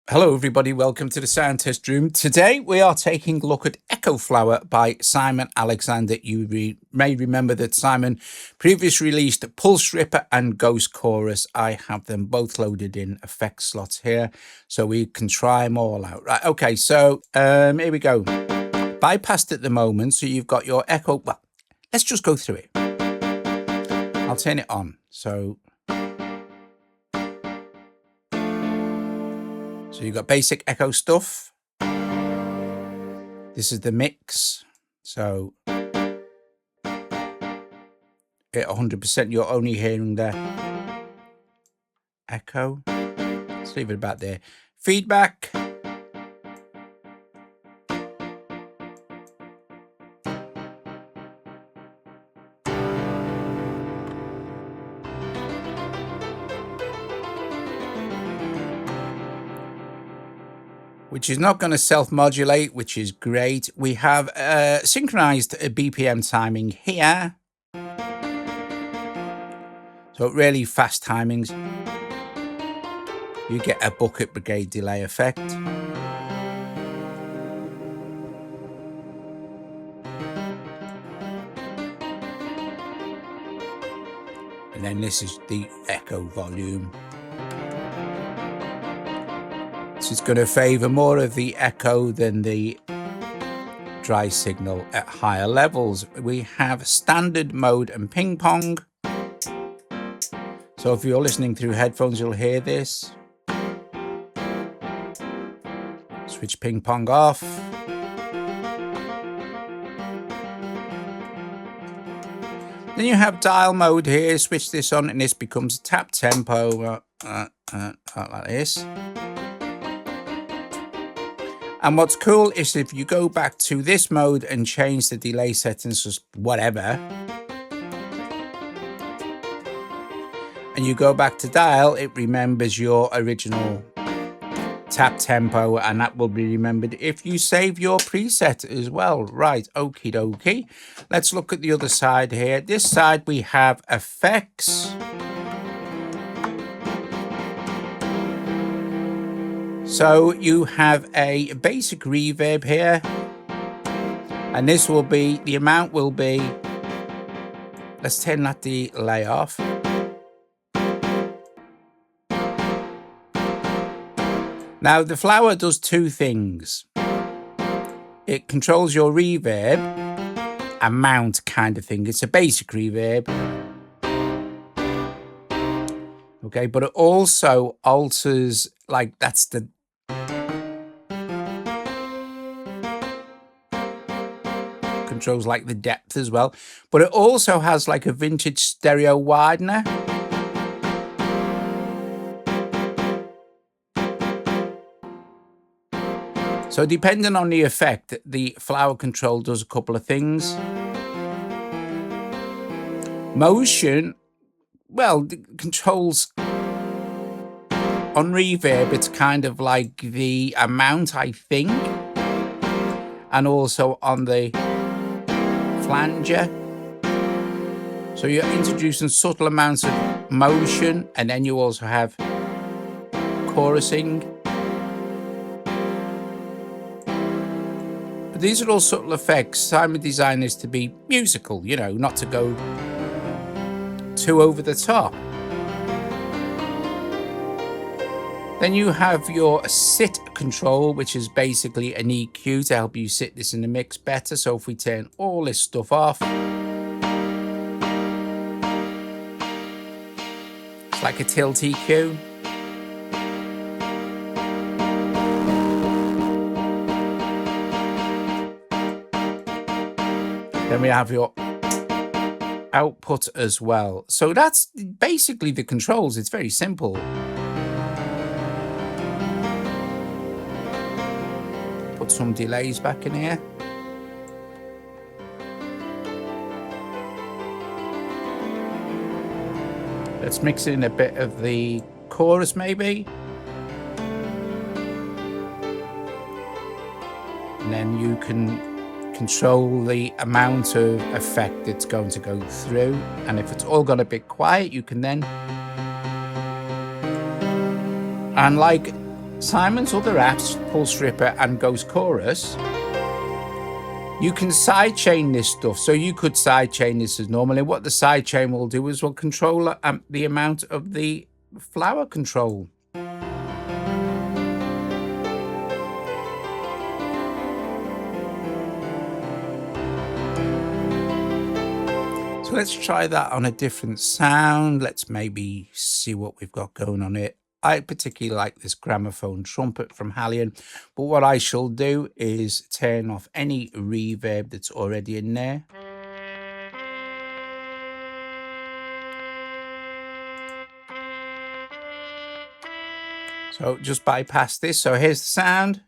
Hello everybody, welcome to the Sound Test Room. Today we are taking a look at EchoFlower by Simon Alexander. You may remember that Simon previously released Pulse Ripper and Ghost Chorus. I have them both loaded in effects slots here, so we can try them all out. Right, okay, so here we go. Bypassed at the moment, so you've got your echo. Well, let's just go through it. I'll turn it on. So you've got basic echo stuff. This is the mix. So at 100%, you're only hearing the echo. Let's leave it about there. Feedback. Which is not going to self-modulate, which is great. We have synchronized BPM timing here. So really fast timings. You get a bucket brigade delay effect. And then this is the echo volume. So it's going to favor more of the echo than the dry signal at higher levels. We have standard mode and ping pong. So if you're listening through headphones, you'll hear this. Switch ping pong off. Then you have dial mode here. Switch this on and this becomes tap tempo like this. And what's cool is if you go back to this mode and change the delay settings to whatever, and you go back to dial, it remembers your original tap tempo, and that will be remembered if you save your preset as well. Right, okie dokie. Let's look at the other side here. This side we have effects. So you have a basic reverb here, and this will be, the amount will be, let's turn that delay off. Now the flower does two things. It controls your reverb, amount kind of thing. It's a basic reverb. Okay, but it also alters, like that's the controls like the depth as well, but it also has like a vintage stereo widener. So depending on the effect, the flower control does a couple of things. Motion, well, controls on reverb, it's kind of like the amount, I think, and also on the flanger. So you're introducing subtle amounts of motion, and then you also have chorusing. But these are all subtle effects. Simon designed this to be musical, you know, not to go too over the top. Then you have your sit control, which is basically an EQ to help you sit this in the mix better. So if we turn all this stuff off, it's like a tilt EQ. Then we have your output as well. So that's basically the controls. It's very simple. Put some delays back in here. Let's mix in a bit of the chorus maybe. And then you can control the amount of effect that's going to go through. And if it's all gone a bit quiet, you can then, and like Simon's other apps, Pulse Ripper and Ghost Chorus, you can sidechain this stuff. So you could sidechain this as normally. What the sidechain will do is will control the amount of the flower control. So let's try that on a different sound. Let's maybe see what we've got going on here. I particularly like this gramophone trumpet from Hallion, but what I shall do is turn off any reverb that's already in there. So just bypass this. So here's the sound.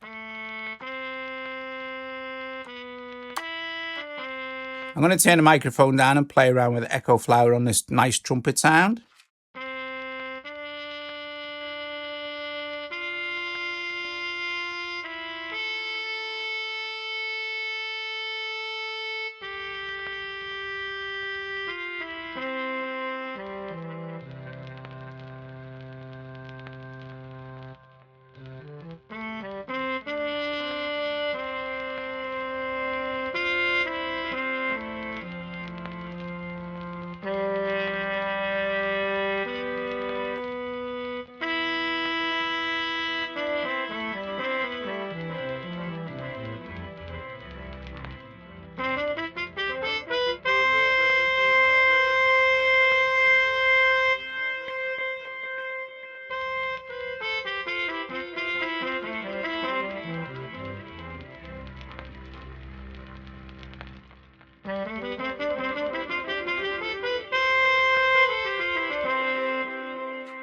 I'm going to turn the microphone down and play around with EchoFlower on this nice trumpet sound.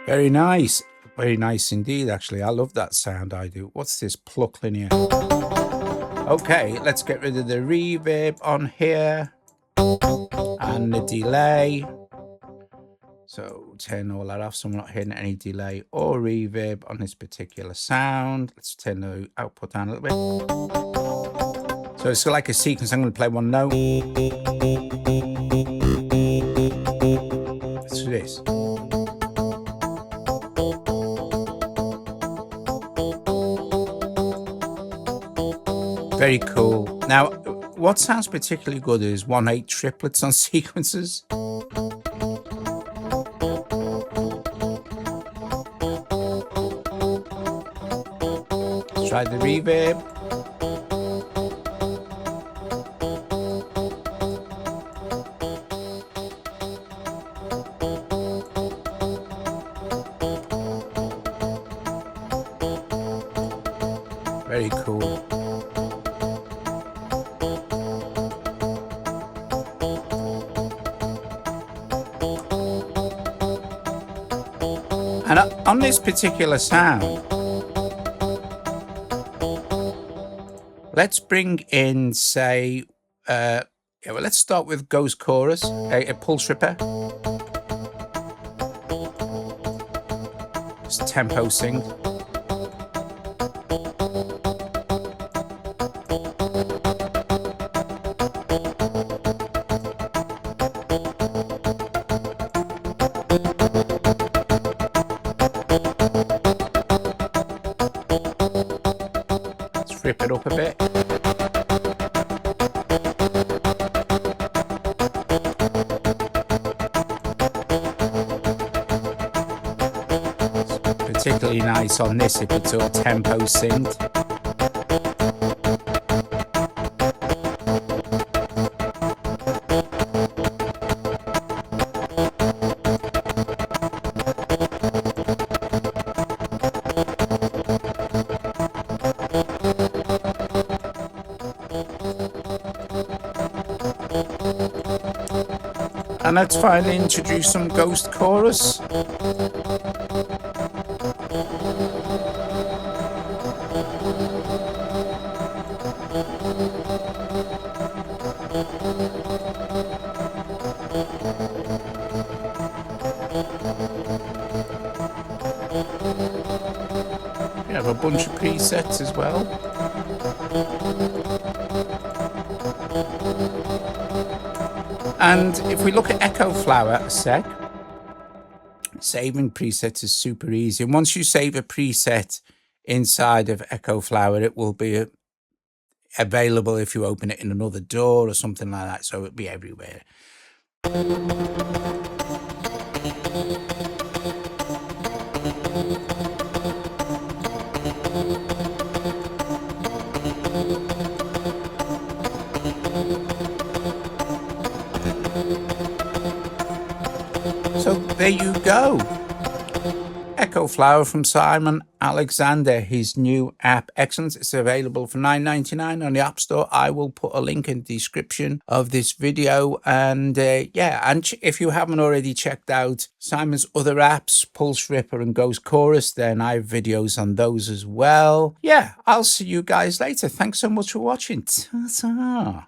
Very nice. Very nice indeed, actually. I love that sound, I do. What's this pluck linear? Okay, let's get rid of the reverb on here and the delay. So turn all that off so I'm not hearing any delay or reverb on this particular sound. Let's turn the output down a little bit. So it's like a sequence. I'm going to play one note. Let's do this. Very cool. Now, what sounds particularly good is 1/8 triplets on sequences. Let's try the reverb. Very cool. And on this particular sound, let's bring in, say, let's start with Ghost Chorus, a Pulse Ripper. It's tempo sync. Rip it up a bit. It's particularly nice on this if it's all tempo synth. And let's finally introduce some Ghost Chorus. We have a bunch of presets as well. And if we look at EchoFlower a sec, saving presets is super easy. And once you save a preset inside of EchoFlower. It will be available if you open it in another door or something like that, so it'll be everywhere. So there you go. EchoFlower from Simon Alexander, his new app. Excellent. It's available for $9.99 on the App Store. I will put a link in the description of this video. And yeah, and if you haven't already checked out Simon's other apps, Pulse Ripper and Ghost Chorus, then I have videos on those as well. Yeah, I'll see you guys later. Thanks so much for watching. Ta-ta.